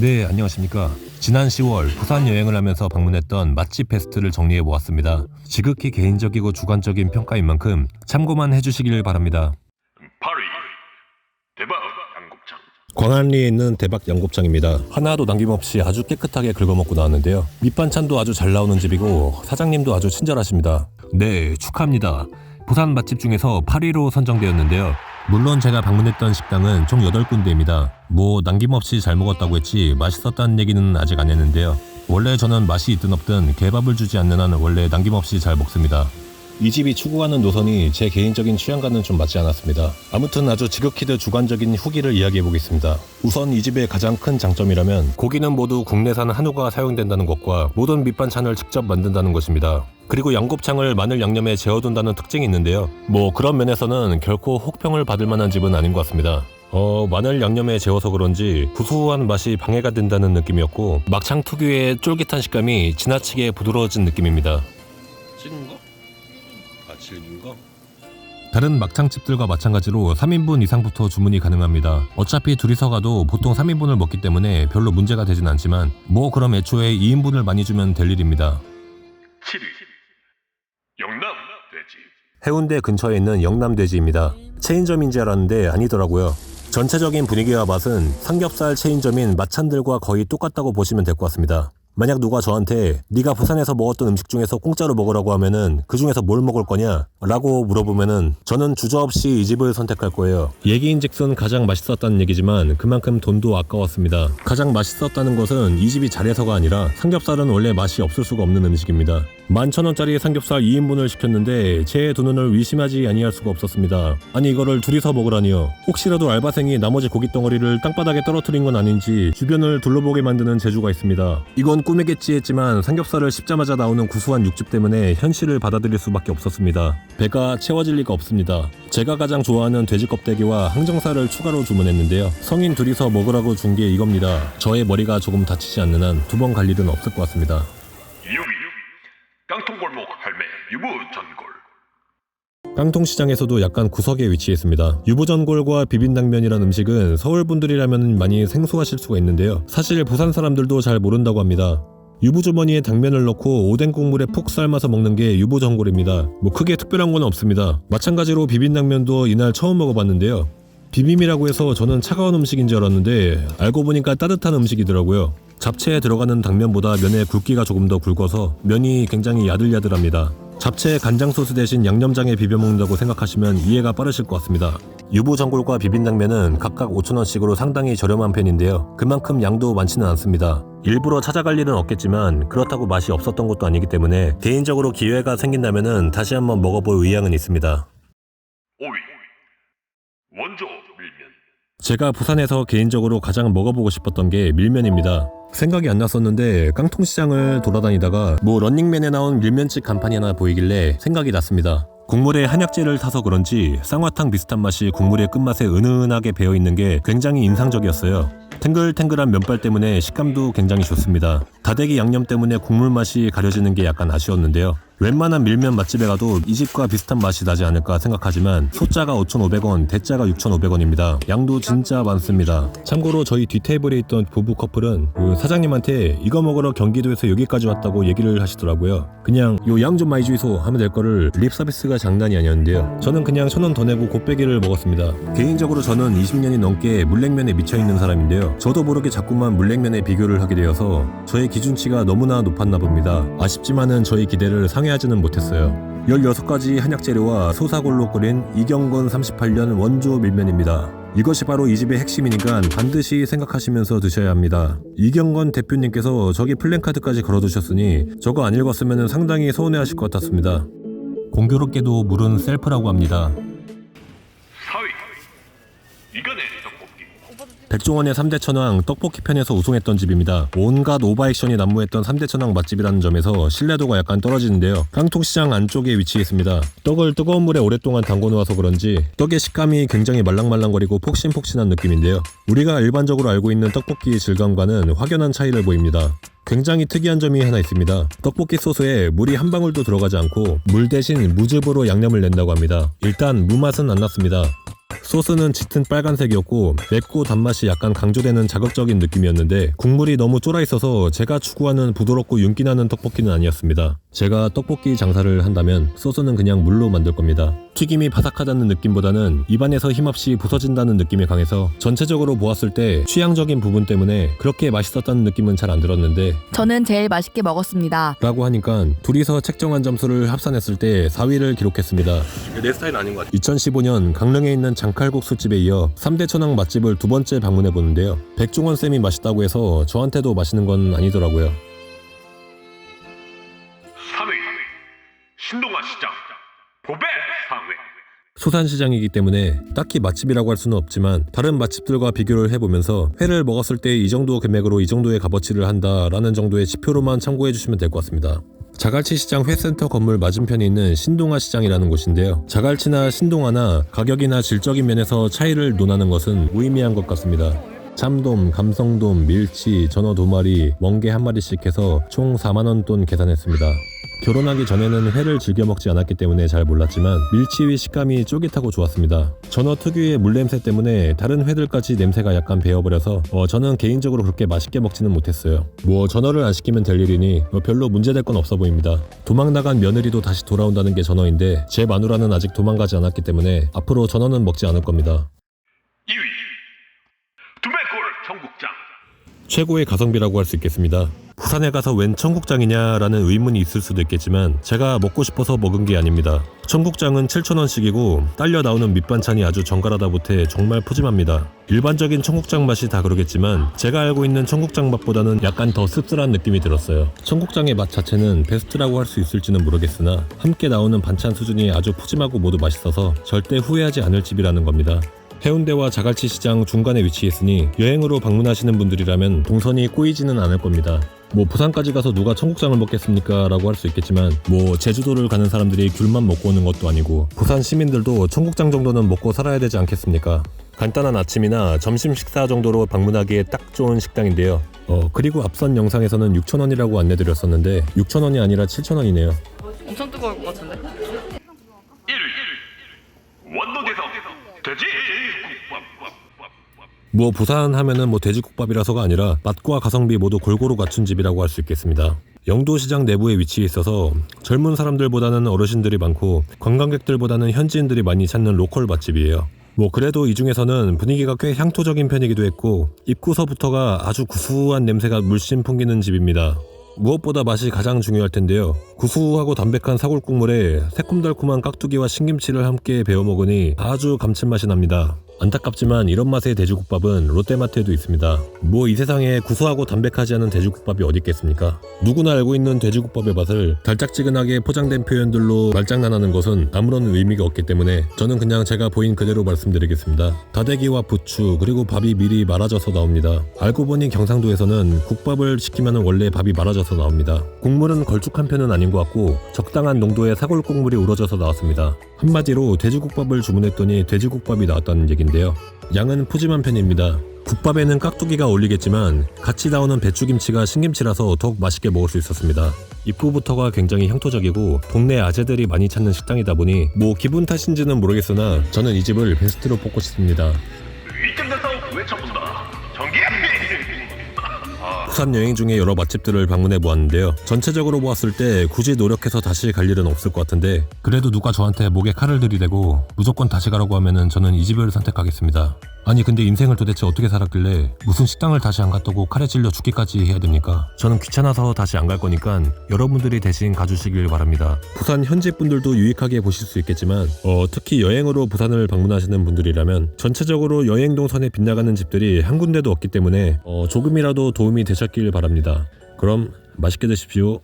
네, 안녕하십니까. 지난 10월 부산 여행을 하면서 방문했던 맛집 베스트를 정리해 보았습니다. 지극히 개인적이고 주관적인 평가인 만큼 참고만 해주시길 바랍니다. 파리 대박 양곱창. 광안리에 있는 대박 양곱창입니다. 하나도 남김없이 아주 깨끗하게 긁어먹고 나왔는데요. 밑반찬도 아주 잘 나오는 집이고 사장님도 아주 친절하십니다. 네, 축하합니다. 부산 맛집 중에서 8위로 선정되었는데요. 물론 제가 방문했던 식당은 총 8군데입니다. 남김없이 잘 먹었다고 했지 맛있었다는 얘기는 아직 안 했는데요. 원래 저는 맛이 있든 없든 개밥을 주지 않는 한 원래 남김없이 잘 먹습니다. 이 집이 추구하는 노선이 제 개인적인 취향과는 좀 맞지 않았습니다. 아무튼 아주 지극히도 주관적인 후기를 이야기해 보겠습니다. 우선 이 집의 가장 큰 장점이라면 고기는 모두 국내산 한우가 사용된다는 것과 모든 밑반찬을 직접 만든다는 것입니다. 그리고 양곱창을 마늘 양념에 재워둔다는 특징이 있는데요. 그런 면에서는 결코 혹평을 받을 만한 집은 아닌 것 같습니다. 마늘 양념에 재워서 그런지 구수한 맛이 방해가 된다는 느낌이었고 막창 특유의 쫄깃한 식감이 지나치게 부드러워진 느낌입니다. 질긴 거? 질긴 거? 다른 막창집들과 마찬가지로 3인분 이상부터 주문이 가능합니다. 어차피 둘이서 가도 보통 3인분을 먹기 때문에 별로 문제가 되진 않지만 그럼 애초에 2인분을 많이 주면 될 일입니다. 7위 영남돼지. 해운대 근처에 있는 영남돼지입니다. 체인점인 줄 알았는데 아니더라고요. 전체적인 분위기와 맛은 삼겹살 체인점인 마찬들과 거의 똑같다고 보시면 될 것 같습니다. 만약 누가 저한테 네가 부산에서 먹었던 음식 중에서 공짜로 먹으라고 하면은 그 중에서 뭘 먹을 거냐? 라고 물어보면은 저는 주저없이 이 집을 선택할 거예요. 얘기인즉슨 가장 맛있었다는 얘기지만 그만큼 돈도 아까웠습니다. 가장 맛있었다는 것은 이 집이 잘해서가 아니라 삼겹살은 원래 맛이 없을 수가 없는 음식입니다. 11,000원짜리 삼겹살 2인분을 시켰는데 제 두 눈을 의심하지 아니할 수가 없었습니다. 아니 이거를 둘이서 먹으라니요. 혹시라도 알바생이 나머지 고기 덩어리를 땅바닥에 떨어뜨린 건 아닌지 주변을 둘러보게 만드는 재주가 있습니다. 이건 꿈이겠지 했지만 삼겹살을 씹자마자 나오는 구수한 육즙 때문에 현실을 받아들일 수밖에 없었습니다. 배가 채워질 리가 없습니다. 제가 가장 좋아하는 돼지 껍데기와 항정살을 추가로 주문했는데요. 성인 둘이서 먹으라고 준 게 이겁니다. 저의 머리가 조금 다치지 않는 한 두 번 갈 일은 없을 것 같습니다. 6위 깡통골목 할매 유부전골. 깡통시장에서도 약간 구석에 위치했습니다. 유부전골과 비빔당면이란 음식은 서울분들이라면 많이 생소하실 수가 있는데요. 사실 부산 사람들도 잘 모른다고 합니다. 유부주머니에 당면을 넣고 오뎅 국물에 푹 삶아서 먹는 게 유부전골입니다. 크게 특별한 건 없습니다. 마찬가지로 비빔당면도 이날 처음 먹어봤는데요. 비빔이라고 해서 저는 차가운 음식인 줄 알았는데 알고 보니까 따뜻한 음식이더라고요. 잡채에 들어가는 당면보다 면의 굵기가 조금 더 굵어서 면이 굉장히 야들야들합니다. 잡채 간장 소스 대신 양념장에 비벼 먹는다고 생각하시면 이해가 빠르실 것 같습니다. 유부전골과 비빔당면은 각각 5,000원씩으로 상당히 저렴한 편인데요. 그만큼 양도 많지는 않습니다. 일부러 찾아갈 일은 없겠지만 그렇다고 맛이 없었던 것도 아니기 때문에 개인적으로 기회가 생긴다면은 다시 한번 먹어볼 의향은 있습니다. 5위 원조 밀면. 제가 부산에서 개인적으로 가장 먹어보고 싶었던 게 밀면입니다. 생각이 안 났었는데 깡통시장을 돌아다니다가 런닝맨에 나온 밀면집 간판이 하나 보이길래 생각이 났습니다. 국물에 한약재를 타서 그런지 쌍화탕 비슷한 맛이 국물의 끝맛에 은은하게 배어있는 게 굉장히 인상적이었어요. 탱글탱글한 면발 때문에 식감도 굉장히 좋습니다. 다대기 양념 때문에 국물 맛이 가려지는 게 약간 아쉬웠는데요. 웬만한 밀면 맛집에 가도 이 집과 비슷한 맛이 나지 않을까 생각하지만 소자가 5,500원, 대자가 6,500원입니다. 양도 진짜 많습니다. 참고로 저희 뒷테이블에 있던 부부 커플은 사장님한테 이거 먹으러 경기도에서 여기까지 왔다고 얘기를 하시더라고요. 그냥 요 양 좀 많이 주이소 하면 될 거를 립 서비스가 장난이 아니었는데요. 저는 그냥 1,000원 더 내고 곱빼기를 먹었습니다. 개인적으로 저는 20년이 넘게 물냉면에 미쳐있는 사람인데요. 저도 모르게 자꾸만 물냉면에 비교를 하게 되어서 저의 기준치가 너무나 높았나 봅니다. 아쉽지만은 저희 기대를 상회하지는 못했어요. 16가지 한약재료와 소사골로 끓인 이경건 38년 원조 밀면입니다. 이것이 바로 이 집의 핵심이니까 반드시 생각하시면서 드셔야 합니다. 이경건 대표님께서 저기 플랜카드까지 걸어두셨으니 저거 안 읽었으면 상당히 서운해하실 것 같았습니다. 공교롭게도 물은 셀프라고 합니다. 4위 이간의 떡볶이. 백종원의 3대 천왕 떡볶이 편에서 우승했던 집입니다. 온갖 오버액션이 난무했던 3대 천왕 맛집이라는 점에서 신뢰도가 약간 떨어지는데요. 깡통시장 안쪽에 위치했습니다. 떡을 뜨거운 물에 오랫동안 담궈놓아서 그런지 떡의 식감이 굉장히 말랑말랑거리고 폭신폭신한 느낌인데요. 우리가 일반적으로 알고 있는 떡볶이의 질감과는 확연한 차이를 보입니다. 굉장히 특이한 점이 하나 있습니다. 떡볶이 소스에 물이 한 방울도 들어가지 않고 물 대신 무즙으로 양념을 낸다고 합니다. 일단 무맛은 안 났습니다. 소스는 짙은 빨간색이었고 맵고 단맛이 약간 강조되는 자극적인 느낌이었는데 국물이 너무 쫄아 있어서 제가 추구하는 부드럽고 윤기나는 떡볶이는 아니었습니다. 제가 떡볶이 장사를 한다면 소스는 그냥 물로 만들 겁니다. 튀김이 바삭하다는 느낌보다는 입안에서 힘없이 부서진다는 느낌이 강해서 전체적으로 보았을 때 취향적인 부분 때문에 그렇게 맛있었다는 느낌은 잘 안 들었는데 저는 제일 맛있게 먹었습니다. 라고 하니까 둘이서 책정한 점수를 합산했을 때 4위를 기록했습니다. 내 스타일 아닌 것 같아. 2015년 강릉에 있는 장칼국수집에 이어 3대 천왕 맛집을 두 번째 방문해 보는데요. 백종원 쌤이 맛있다고 해서 저한테도 맛있는 건 아니더라고요. 3위 신동아 시장 고백 상회. 수산시장이기 때문에 딱히 맛집이라고 할 수는 없지만 다른 맛집들과 비교를 해보면서 회를 먹었을 때 이 정도 금액으로 이 정도의 값어치를 한다라는 정도의 지표로만 참고해 주시면 될 것 같습니다. 자갈치시장 회센터 건물 맞은편에 있는 신동아 시장이라는 곳인데요. 자갈치나 신동아나 가격이나 질적인 면에서 차이를 논하는 것은 무의미한 것 같습니다. 참돔, 감성돔, 밀치, 전어 2마리, 멍게 1마리씩 해서 총 4만원 돈 계산했습니다. 결혼하기 전에는 회를 즐겨 먹지 않았기 때문에 잘 몰랐지만 밀치의 식감이 쫄깃하고 좋았습니다. 전어 특유의 물냄새 때문에 다른 회들까지 냄새가 약간 배어버려서 저는 개인적으로 그렇게 맛있게 먹지는 못했어요. 전어를 안 시키면 될 일이니 별로 문제될 건 없어 보입니다. 도망 나간 며느리도 다시 돌아온다는 게 전어인데 제 마누라는 아직 도망가지 않았기 때문에 앞으로 전어는 먹지 않을 겁니다. 2위 두배골 청국장. 최고의 가성비라고 할 수 있겠습니다. 부산에 가서 웬 청국장이냐라는 의문이 있을 수도 있겠지만 제가 먹고 싶어서 먹은 게 아닙니다. 청국장은 7,000원씩이고 딸려 나오는 밑반찬이 아주 정갈하다 못해 정말 푸짐합니다. 일반적인 청국장 맛이 다 그러겠지만 제가 알고 있는 청국장 맛보다는 약간 더 씁쓸한 느낌이 들었어요. 청국장의 맛 자체는 베스트라고 할 수 있을지는 모르겠으나 함께 나오는 반찬 수준이 아주 푸짐하고 모두 맛있어서 절대 후회하지 않을 집이라는 겁니다. 해운대와 자갈치 시장 중간에 위치했으니 여행으로 방문하시는 분들이라면 동선이 꼬이지는 않을 겁니다. 부산까지 가서 누가 청국장을 먹겠습니까? 라고 할 수 있겠지만 제주도를 가는 사람들이 귤만 먹고 오는 것도 아니고 부산 시민들도 청국장 정도는 먹고 살아야 되지 않겠습니까? 간단한 아침이나 점심 식사 정도로 방문하기에 딱 좋은 식당인데요. 그리고 앞선 영상에서는 6,000원이라고 안내드렸었는데 6,000원이 아니라 7,000원이네요. 엄청 뜨거울 것 같은데? 1위 원도대성 돼지국밥. 부산 하면은 돼지국밥이라서가 아니라 맛과 가성비 모두 골고루 갖춘 집이라고 할 수 있겠습니다. 영도시장 내부에 위치해 있어서 젊은 사람들보다는 어르신들이 많고 관광객들보다는 현지인들이 많이 찾는 로컬 맛집이에요. 그래도 이 중에서는 분위기가 꽤 향토적인 편이기도 했고 입구서부터가 아주 구수한 냄새가 물씬 풍기는 집입니다. 무엇보다 맛이 가장 중요할 텐데요. 구수하고 담백한 사골 국물에 새콤달콤한 깍두기와 신김치를 함께 베어 먹으니 아주 감칠맛이 납니다. 안타깝지만 이런 맛의 돼지국밥은 롯데마트에도 있습니다. 이 세상에 구수하고 담백하지 않은 돼지국밥이 어디 있겠습니까? 누구나 알고 있는 돼지국밥의 맛을 달짝지근하게 포장된 표현들로 말장난하는 것은 아무런 의미가 없기 때문에 저는 그냥 제가 보인 그대로 말씀드리겠습니다. 다대기와 부추 그리고 밥이 미리 말아져서 나옵니다. 알고 보니 경상도에서는 국밥을 시키면 원래 밥이 말아져서 나옵니다. 국물은 걸쭉한 편은 아닌 것 같고 적당한 농도의 사골 국물이 우러져서 나왔습니다. 한마디로 돼지국밥을 주문했더니 돼지국밥이 나왔다는 얘긴데요. 양은 푸짐한 편입니다. 국밥에는 깍두기가 어울리겠지만 같이 나오는 배추김치가 신김치라서 더욱 맛있게 먹을 수 있었습니다. 입구부터가 굉장히 향토적이고 동네 아재들이 많이 찾는 식당이다 보니 기분 탓인지는 모르겠으나 저는 이 집을 베스트로 뽑고 싶습니다. 이쯤에서 외쳐본다. 전개. 부산 여행 중에 여러 맛집들을 방문해 보았는데요. 전체적으로 보았을 때 굳이 노력해서 다시 갈 일은 없을 것 같은데 그래도 누가 저한테 목에 칼을 들이대고 무조건 다시 가라고 하면은 저는 이 집을 선택하겠습니다. 아니 근데 인생을 도대체 어떻게 살았길래 무슨 식당을 다시 안 갔다고 칼에 찔려 죽기까지 해야 됩니까? 저는 귀찮아서 다시 안 갈 거니까 여러분들이 대신 가주시길 바랍니다. 부산 현지 분들도 유익하게 보실 수 있겠지만 특히 여행으로 부산을 방문하시는 분들이라면 전체적으로 여행 동선에 빗나가는 집들이 한 군데도 없기 때문에 조금이라도 도움이 되셨길 바랍니다. 그럼 맛있게 드십시오.